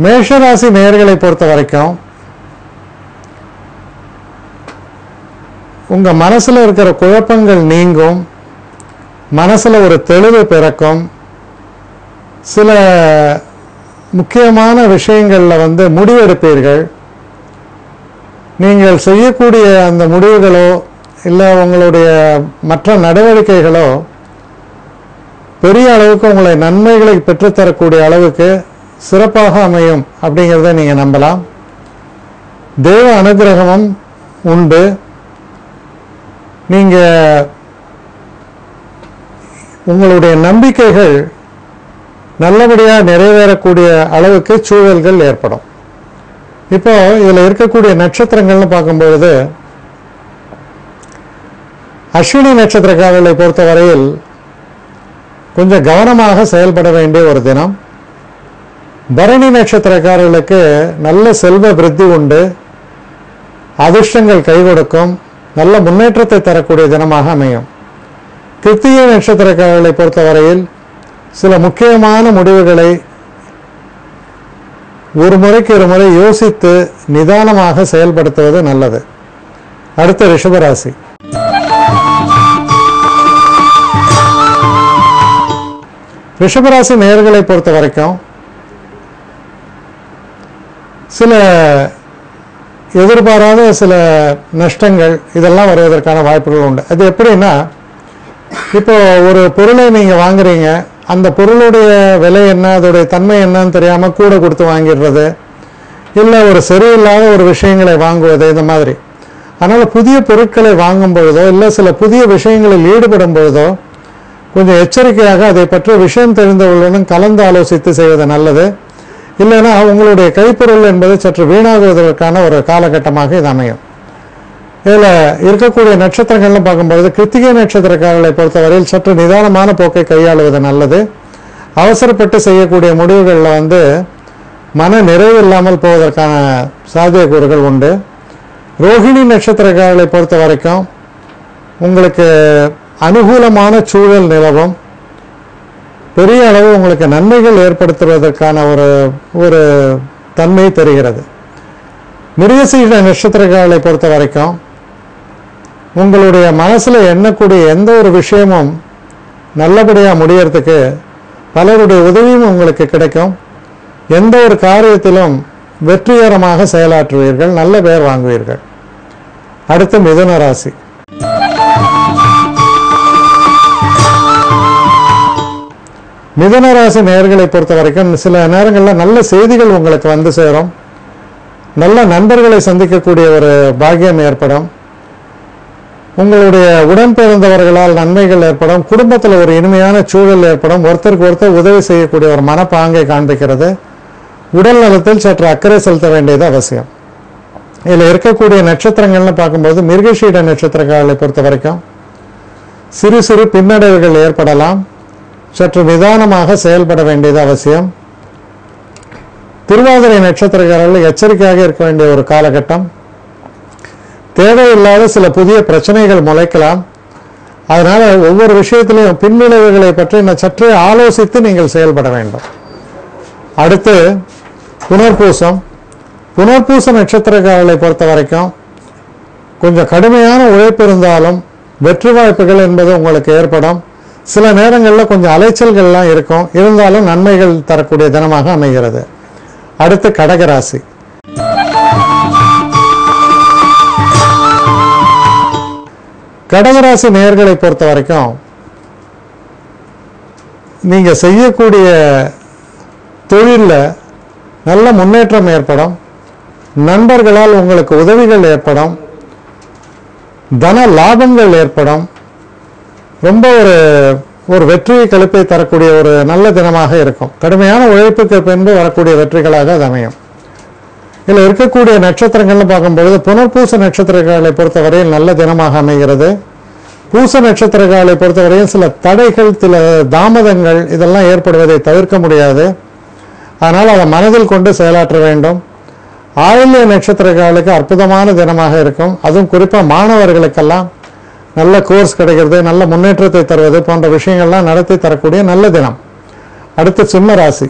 மேஷராசி நேயர்களை பொறுத்த வரைக்கும் உங்க மனசுல இருக்கிற குழப்பங்கள் நீங்கும், மனசுல ஒரு தெளிவு பிறக்கும். சில முக்கியமான விஷயங்கள்ல முடிவெடுப்பீர்கள். நீங்கள் செய்யக்கூடிய அந்த முடிவுகளோ இல்லை உங்களுடைய மற்ற நடவடிக்கைகளோ பெரிய அளவுக்கு உங்களை நன்மைகளை பெற்றுத்தரக்கூடிய அளவுக்கு சிறப்பாக அமையும் அப்படிங்கிறத நீங்கள் நம்பலாம். தேவ அனுகிரகமும் உண்டு. நீங்கள் உங்களுடைய நம்பிக்கைகள் நல்லபடியாக நிறைவேறக்கூடிய அளவுக்கு சூழல்கள் ஏற்படும். இப்போ இதில் இருக்கக்கூடிய நட்சத்திரங்கள்னு பார்க்கும்பொழுது அஸ்வினி நட்சத்திரக்காரர்களை பொறுத்தவரையில் கொஞ்சம் கவனமாக செயல்பட வேண்டிய ஒரு தினம். பரணி நட்சத்திரக்காரர்களுக்கு நல்ல செல்வ விருத்தி உண்டு, அதிர்ஷ்டங்கள் கை கொடுக்கும், நல்ல முன்னேற்றத்தை தரக்கூடிய தினமாக அமையும். கிருத்திகை நட்சத்திரக்காரர்களை பொறுத்தவரையில் சில முக்கியமான முடிவுகளை ஒரு முறைக்கு ஒரு முறை யோசித்து நிதானமாக செயல்படுத்துவது நல்லது. அடுத்த ரிஷபராசி. ரிஷபராசி நேயர்களை பொறுத்த வரைக்கும் சில எதிர்பாராத சில நஷ்டங்கள் இதெல்லாம் வருவதற்கான வாய்ப்புகள் உண்டு. அது எப்படின்னா, இப்போ ஒரு பொருளை நீங்கள் வாங்குறீங்க, அந்த பொருளுடைய விலை என்ன, அதோடைய தன்மை என்னன்னு தெரியாமல் கூட கொடுத்து வாங்கிடுறது, இல்லை ஒரு சரியில்லாத ஒரு விஷயங்களை வாங்குவது, இந்த மாதிரி. அதனால் புதிய பொருட்களை வாங்கும் பொழுதோ இல்லை சில புதிய விஷயங்களில் ஈடுபடும் பொழுதோ கொஞ்சம் எச்சரிக்கையாக அதை பற்றிய விஷயம் தெரிந்தவர்களுடன் கலந்து ஆலோசித்து செய்வது நல்லது. இல்லைன்னா உங்களுடைய கைப்பொருள் என்பது சற்று வீணாகுவதற்கான ஒரு காலகட்டமாக இது அமையும். இதில் இருக்கக்கூடிய நட்சத்திரங்கள்னு பார்க்கும்பொழுது கிருத்திகை நட்சத்திரக்காரர்களை பொறுத்தவரையில் சற்று நிதானமான போக்கை கையாளுவது நல்லது. அவசரப்பட்டு செய்யக்கூடிய முடிவுகளில் மன நிறைவு இல்லாமல் போவதற்கான சாத்தியக்கூறுகள் உண்டு. ரோஹிணி நட்சத்திரக்காரர்களை பொறுத்த வரைக்கும் உங்களுக்கு அனுகூலமான சூழல் நிலவும், பெரிய அளவு உங்களுக்கு நன்மைகள் ஏற்படுத்துவதற்கான ஒரு தன்மை தெரிகிறது. மிருகசீட நட்சத்திரக்காரர்களை பொறுத்த வரைக்கும் உங்களுடைய மனசில் எண்ணக்கூடிய எந்த ஒரு விஷயமும் நல்லபடியாக முடியறதுக்கு பலருடைய உதவியும் உங்களுக்கு கிடைக்கும். எந்த ஒரு காரியத்திலும் வெற்றிகரமாக செயலாற்றுவீர்கள், நல்ல பெயர் வாங்குவீர்கள். அடுத்து மிதுன ராசி. மிதுன ராசி நேயர்களை பொறுத்த வரைக்கும் சில நேரங்களில் நல்ல செய்திகள் உங்களுக்கு சேரும். நல்ல நண்பர்களை சந்திக்கக்கூடிய ஒரு பாக்கியம் ஏற்படும். உங்களுடைய உடன்பிறந்தவர்களால் நன்மைகள் ஏற்படும். குடும்பத்தில் ஒரு இனிமையான சூழல் ஏற்படும். ஒருத்தருக்கு ஒருத்தர் உதவி செய்யக்கூடிய ஒரு மனப்பாங்கை காண்பிக்கிறது. உடல் நலத்தில் சற்று அக்கறை செலுத்த வேண்டியது அவசியம். இதில் இருக்கக்கூடிய நட்சத்திரங்கள்னு பார்க்கும்போது மிருகசீட நட்சத்திரங்களை பொறுத்த வரைக்கும் சிறு சிறு பின்னடைவுகள் ஏற்படலாம். சற்று நிதானமாக செயல்பட வேண்டியது அவசியம். திருவாதிரை நட்சத்திரக்காரர்கள் எச்சரிக்கையாக இருக்க வேண்டிய ஒரு காலகட்டம். தேவையில்லாத சில புதிய பிரச்சனைகள் முளைக்கலாம். அதனால ஒவ்வொரு விஷயத்திலையும் பின்விளைவுகளை பற்றி சற்றே ஆலோசித்து நீங்கள் செயல்பட வேண்டும். அடுத்து புனர்பூசம். புனர்பூச நட்சத்திரக்காரர்களை பொறுத்த வரைக்கும் கொஞ்சம் கடுமையான உழைப்பு இருந்தாலும் வெற்றி வாய்ப்புகள் என்பது உங்களுக்கு ஏற்படும். சில நேரங்களில் கொஞ்சம் அலைச்சல்கள்லாம் இருக்கும், இருந்தாலும் நன்மைகள் தரக்கூடிய தினமாக அமைகிறது. அடுத்து கடகராசி. கடகராசி நேயர்களை பொறுத்த வரைக்கும் நீங்க செய்யக்கூடிய தொழிலில் நல்ல முன்னேற்றம் ஏற்படும். நண்பர்களால் உங்களுக்கு உதவிகள் ஏற்படும். தன லாபங்கள் ஏற்படும். ரொம்ப ஒரு வெற்றியை கழிப்பை தரக்கூடிய ஒரு நல்ல தினமாக இருக்கும். கடுமையான உழைப்புக்கு பின்பு வரக்கூடிய வெற்றிகளாக அது அமையும். இதில் இருக்கக்கூடிய நட்சத்திரங்கள்னு பார்க்கும்பொழுது புனர்பூச நட்சத்திரங்களை பொறுத்தவரையில் நல்ல தினமாக அமைகிறது. பூச நட்சத்திரங்களை பொறுத்தவரையில் சில தடைகள், சில தாமதங்கள் இதெல்லாம் ஏற்படுவதை தவிர்க்க முடியாது. அதனால் அதை மனதில் கொண்டு செயலாற்ற வேண்டும். ஆயில்ய நட்சத்திரங்களுக்கு அற்புதமான தினமாக இருக்கும். அதுவும் குறிப்பாக மாணவர்களுக்கெல்லாம் நல்ல கோர்ஸ் கிடைக்கிறது, நல்ல முன்னேற்றத்தை தருவது போன்ற விஷயங்கள்லாம் நடத்தி தரக்கூடிய நல்ல தினம். அடுத்து சிம்ம ராசி.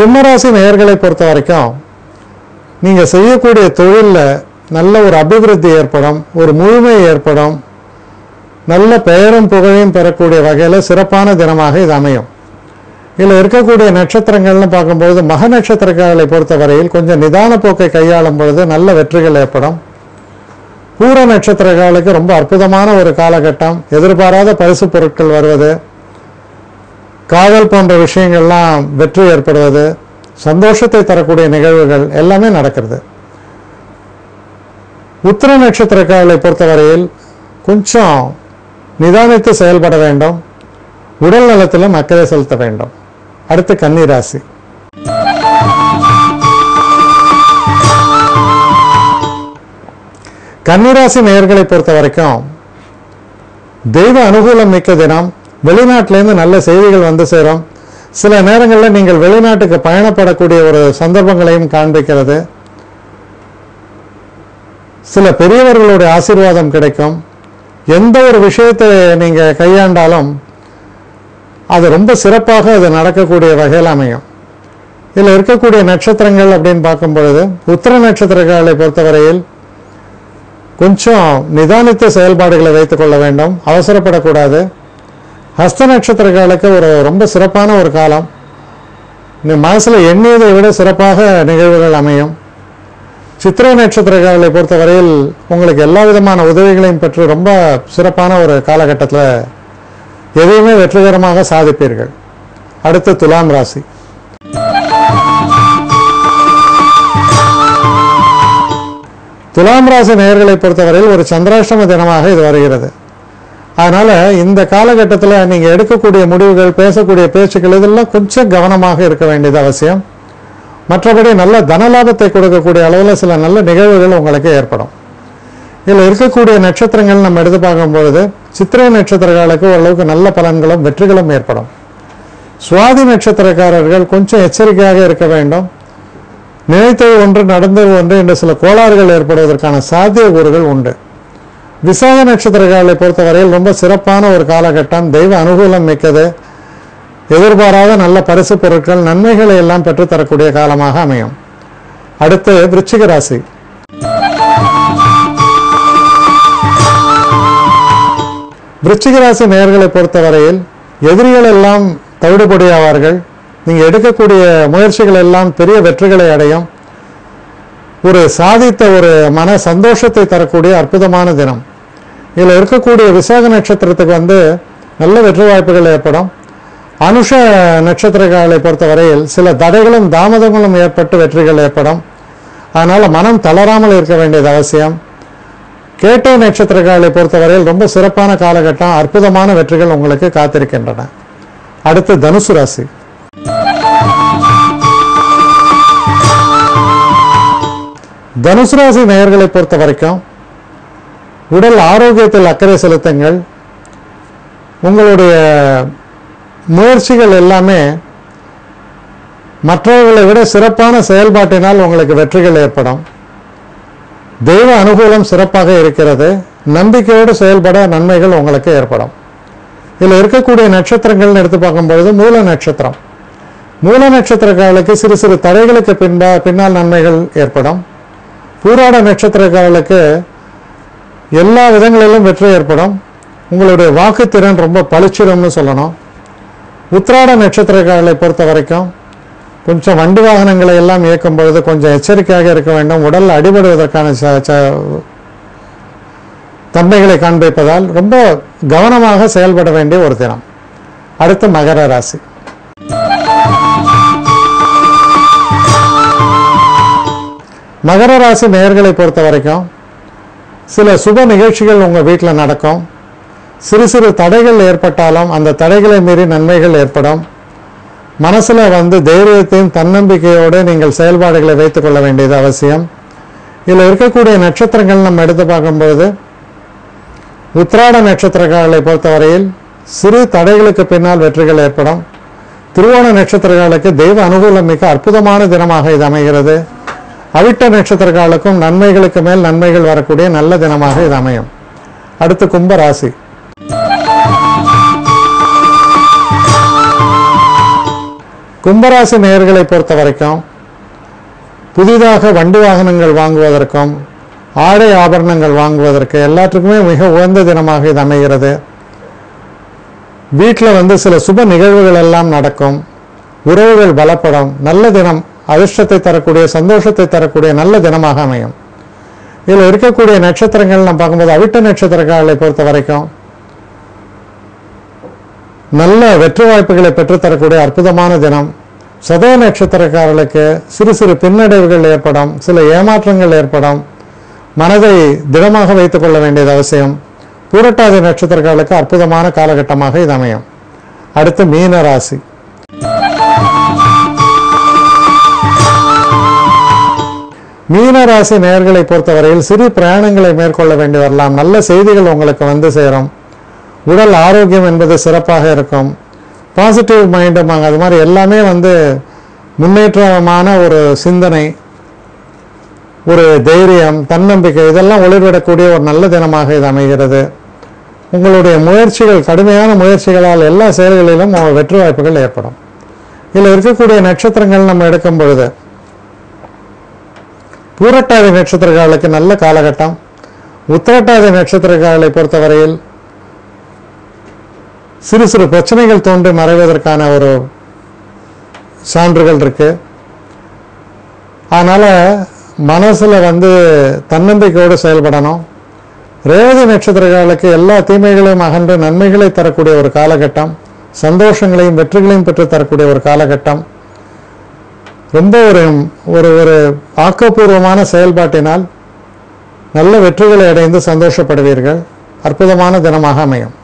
சிம்மராசி நேயர்களை பொறுத்த வரைக்கும் நீங்கள் செய்யக்கூடிய தொழிலில் நல்ல ஒரு அபிவிருத்தி ஏற்படும், ஒரு முழுமை ஏற்படும், நல்ல பெயரும் புகழையும் பெறக்கூடிய வகையில் சிறப்பான தினமாக இது அமையும். இதில் இருக்கக்கூடிய நட்சத்திரங்கள்னு பார்க்கும்பொழுது மக நட்சத்திரக்காரர்களை பொறுத்தவரையில் கொஞ்சம் நிதான போக்கை கையாளும் பொழுது நல்ல வெற்றிகள் ஏற்படும். பூர நட்சத்திரக்காரர்களுக்கு ரொம்ப அற்புதமான ஒரு காலகட்டம், எதிர்பாராத பரிசு பொருட்கள் வருவது, காதல் போன்ற விஷயங்கள்லாம் வெற்றி ஏற்படுவது, சந்தோஷத்தை தரக்கூடிய நிகழ்வுகள் எல்லாமே நடக்கிறது. உத்திர நட்சத்திரக்காரர்களை பொறுத்தவரையில் கொஞ்சம் நிதானித்து செயல்பட வேண்டும், உடல் நலத்திலும் அக்கறை செலுத்த வேண்டும். அடுத்து கன்னிராசி. கன்னிராசி நேயர்களை பொறுத்த வரைக்கும் தெய்வ அனுகூலம் மிக்க தினம். வெளிநாட்டிலேருந்து நல்ல செய்திகள் வந்து சேரும். சில நேரங்களில் நீங்கள் வெளிநாட்டுக்கு பயணப்படக்கூடிய ஒரு சந்தர்ப்பங்களையும் காண்பிக்கிறது. சில பெரியவர்களுடைய ஆசீர்வாதம் கிடைக்கும். எந்த ஒரு விஷயத்தை நீங்கள் கையாண்டாலும் அது ரொம்ப சிறப்பாக அது நடக்கக்கூடிய வகையில் அமையும். இதில் இருக்கக்கூடிய நட்சத்திரங்கள் அப்படின்னு பார்க்கும் பொழுது உத்திர நட்சத்திரங்களை பொறுத்தவரையில் கொஞ்சம் நிதானித்த செயல்பாடுகளை வைத்துக் கொள்ள வேண்டும், அவசரப்படக்கூடாது. ஹஸ்த நட்சத்திரங்களுக்கு ஒரு ரொம்ப சிறப்பான ஒரு காலம். மனசில் எண்ணியதை விட சிறப்பாக நிகழ்வுகள் அமையும். சித்திரை நட்சத்திரங்களை பொறுத்தவரையில் உங்களுக்கு எல்லா விதமான உதவிகளையும் பெற்று ரொம்ப சிறப்பான ஒரு காலகட்டத்தில் எதையுமே வெற்றிகரமாக சாதிப்பீர்கள். அடுத்து துலாம் ராசி. துலாம் ராசி நேயர்களை பொறுத்தவரையில் ஒரு சந்திராஷ்டம தினமாக இது வருகிறது. அதனால இந்த காலகட்டத்தில் நீங்க எடுக்கக்கூடிய முடிவுகள், பேசக்கூடிய பேச்சுக்கள் இதெல்லாம் கொஞ்சம் கவனமாக இருக்க வேண்டியது அவசியம். மற்றபடி நல்ல தனலாபத்தை கொடுக்கக்கூடிய அளவில் சில நல்ல நிகழ்வுகள் உங்களுக்கு ஏற்படும். இதில் இருக்கக்கூடிய நட்சத்திரங்கள் நம்ம எடுத்து பார்க்கும்பொழுது சித்திரை நட்சத்திரக்காரர்களுக்கு ஓரளவுக்கு நல்ல பலன்களும் வெற்றிகளும் ஏற்படும். சுவாதி நட்சத்திரக்காரர்கள் கொஞ்சம் எச்சரிக்கையாக இருக்க வேண்டும். நினைத்தது ஒன்று நடந்தது ஒன்று என்ற சில கோளாறுகள் ஏற்படுவதற்கான சாத்தியக்கூறுகள் உண்டு. விசாக நட்சத்திரக்காரர்களை பொறுத்தவரையில் ரொம்ப சிறப்பான ஒரு காலகட்டம், தெய்வ அனுகூலம் மிக்கது, எதிர்பாராத நல்ல பரிசு பொருட்கள், நன்மைகளை எல்லாம் பெற்றுத்தரக்கூடிய காலமாக அமையும். அடுத்து விருச்சிக ராசி. விருச்சிக ராசி நேயர்களை பொறுத்தவரையில் எதிரிகள் எல்லாம் தவிடுபொடியாவார்கள். நீங்கள் எடுக்கக்கூடிய முயற்சிகள் எல்லாம் பெரிய வெற்றிகளை அடையும். ஒரு சாதித்த ஒரு மன சந்தோஷத்தை தரக்கூடிய அற்புதமான தினம். இதில் இருக்கக்கூடிய விசாக நட்சத்திரத்துக்கு நல்ல வெற்றி வாய்ப்புகள் ஏற்படும். அனுஷ நட்சத்திரங்களை பொறுத்தவரையில் சில தடைகளும் தாமதங்களும் ஏற்பட்டு வெற்றிகள் ஏற்படும். அதனால் மனம் தளராமல் இருக்க வேண்டியது அவசியம். கேட்டை நட்சத்திரங்களை பொறுத்தவரையில் ரொம்ப சிறப்பான காலகட்டம், அற்புதமான வெற்றிகள் உங்களுக்கு காத்திருக்கின்றன. அடுத்து தனுசு ராசி. தனுசு ராசி நேயர்களை பொறுத்த வரைக்கும் உடல் ஆரோக்கியத்தில் அக்கறை செலுத்துங்கள். உங்களுடைய முயற்சிகள் எல்லாமே மற்றவர்களை விட சிறப்பான செயல்பாட்டினால் உங்களுக்கு வெற்றிகள் ஏற்படும். தெய்வ அனுகூலம் சிறப்பாக இருக்கிறது. நம்பிக்கையோடு செயல்பட நன்மைகள் உங்களுக்கு ஏற்படும். இதில் இருக்கக்கூடிய நட்சத்திரங்கள்னு எடுத்து பார்க்கும்பொழுது மூல நட்சத்திரம். மூல நட்சத்திரக்காரர்களுக்கு சிறு சிறு தடைகளுக்கு பின்னால் நன்மைகள் ஏற்படும். பூராட நட்சத்திரக்காரர்களுக்கு எல்லா விதங்களிலும் வெற்றி ஏற்படும். உங்களுடைய வாக்குத்திறன் ரொம்ப பளிச்சிடும்னு சொல்லணும். உத்திராட நட்சத்திரக்காரர்களை பொறுத்த வரைக்கும் கொஞ்சம் வண்டி வாகனங்களை எல்லாம் இயக்கும் பொழுது கொஞ்சம் எச்சரிக்கையாக இருக்க வேண்டும். உடல் அடிபடுவதற்கான தன்மைகளை காண்பிப்பதால் ரொம்ப கவனமாக செயல்பட வேண்டிய ஒரு தினம். அடுத்து மகர ராசி. மகர ராசி நேயர்களை பொறுத்த வரைக்கும் சில சுப நிகழ்ச்சிகள் உங்கள் வீட்டில் நடக்கும். சிறு சிறு தடைகள் ஏற்பட்டாலும் அந்த தடைகளை மீறி நன்மைகள் ஏற்படும். மனசில் தைரியத்தையும் தன்னம்பிக்கையோடு நீங்கள் செயல்பாடுகளை வைத்துக் கொள்ள வேண்டியது அவசியம். இதில் இருக்கக்கூடிய நட்சத்திரங்கள் நம்ம எடுத்து பார்க்கும்பொழுது உத்திராட நட்சத்திரங்களை பொறுத்தவரையில் சிறு தடைகளுக்கு பின்னால் வெற்றிகள் ஏற்படும். திருவோண நட்சத்திரங்களுக்கு தெய்வ அனுகூலம் மிக்க அற்புதமான தினமாக இது அமைகிறது. அவிட்ட நட்சத்திரங்களுக்கும் நன்மைகளுக்கு மேல் நன்மைகள் வரக்கூடிய நல்ல தினமாக இது அமையும். அடுத்து கும்ப ராசி. கும்பராசி நேயர்களை பொறுத்த வரைக்கும் புதிதாக வண்டி வாகனங்கள் வாங்குவதற்கும் ஆடை ஆபரணங்கள் வாங்குவதற்கு எல்லாத்துக்குமே மிக உகந்த தினமாக இது அமைகிறது. வீட்டில் சில சுப நிகழ்வுகள் எல்லாம் நடக்கும், உறவுகள் பலப்படும், நல்ல தினம், அதிர்ஷ்டத்தை தரக்கூடிய சந்தோஷத்தை தரக்கூடிய நல்ல தினமாக அமையும். இதில் இருக்கக்கூடிய நட்சத்திரங்கள் நம்ம பார்க்கும்போது அவிட்ட நட்சத்திரக்காரர்களை பொறுத்த வரைக்கும் நல்ல வெற்றி வாய்ப்புகளை பெற்றுத்தரக்கூடிய அற்புதமான தினம். சதய நட்சத்திரக்காரர்களுக்கு சிறு சிறு பின்னடைவுகள் ஏற்படும், சில ஏமாற்றங்கள் ஏற்படும், மனதை திடமாக வைத்துக் கொள்ள வேண்டியது அவசியம். பூரட்டாதி நட்சத்திரக்காரர்களுக்கு அற்புதமான காலகட்டமாக இது அமையும். அடுத்து மீன ராசி. மீன ராசி நேயர்களை பொறுத்தவரையில் சிறு பிரயாணங்களை மேற்கொள்ள வேண்டி வரலாம். நல்ல செய்திகள் உங்களுக்கு சேரும். உடல் ஆரோக்கியம் என்பது சிறப்பாக இருக்கும். பாசிட்டிவ் மைண்டுமாங்க, அது மாதிரி எல்லாமே முன்னேற்றமான ஒரு சிந்தனை, ஒரு தைரியம், தன்னம்பிக்கை இதெல்லாம் ஒளிர்விடக்கூடிய ஒரு நல்ல தினமாக இது அமைகிறது. உங்களுடைய முயற்சிகள், கடுமையான முயற்சிகளால் எல்லா செயல்களிலும் வெற்றி வாய்ப்புகள் ஏற்படும். இதில் இருக்கக்கூடிய நட்சத்திரங்கள் நம்ம எடுக்கும் பொழுது பூரட்டாதி நட்சத்திரக்காரர்களுக்கு நல்ல காலகட்டம். உத்திரட்டாதி நட்சத்திரக்காரர்களை பொறுத்தவரையில் சிறு சிறு பிரச்சனைகள் தோன்றி மறைவதற்கான ஒரு சான்றுகள் இருக்கு. அதனால மனசுல தன்னம்பிக்கையோடு செயல்படணும். ரேவதி நட்சத்திரக்காரர்களுக்கு எல்லா தீமைகளையும் அகன்று நன்மைகளை தரக்கூடிய ஒரு காலகட்டம், சந்தோஷங்களையும் வெற்றிகளையும் பெற்று தரக்கூடிய ஒரு காலகட்டம். ரொம்ப ஒரு ஆக்கப்பூர்வமான செயல்பாட்டினால் நல்ல வெற்றிகளை அடைந்து சந்தோஷப்படுவீர்கள். அற்புதமான தினமாக அமையும்.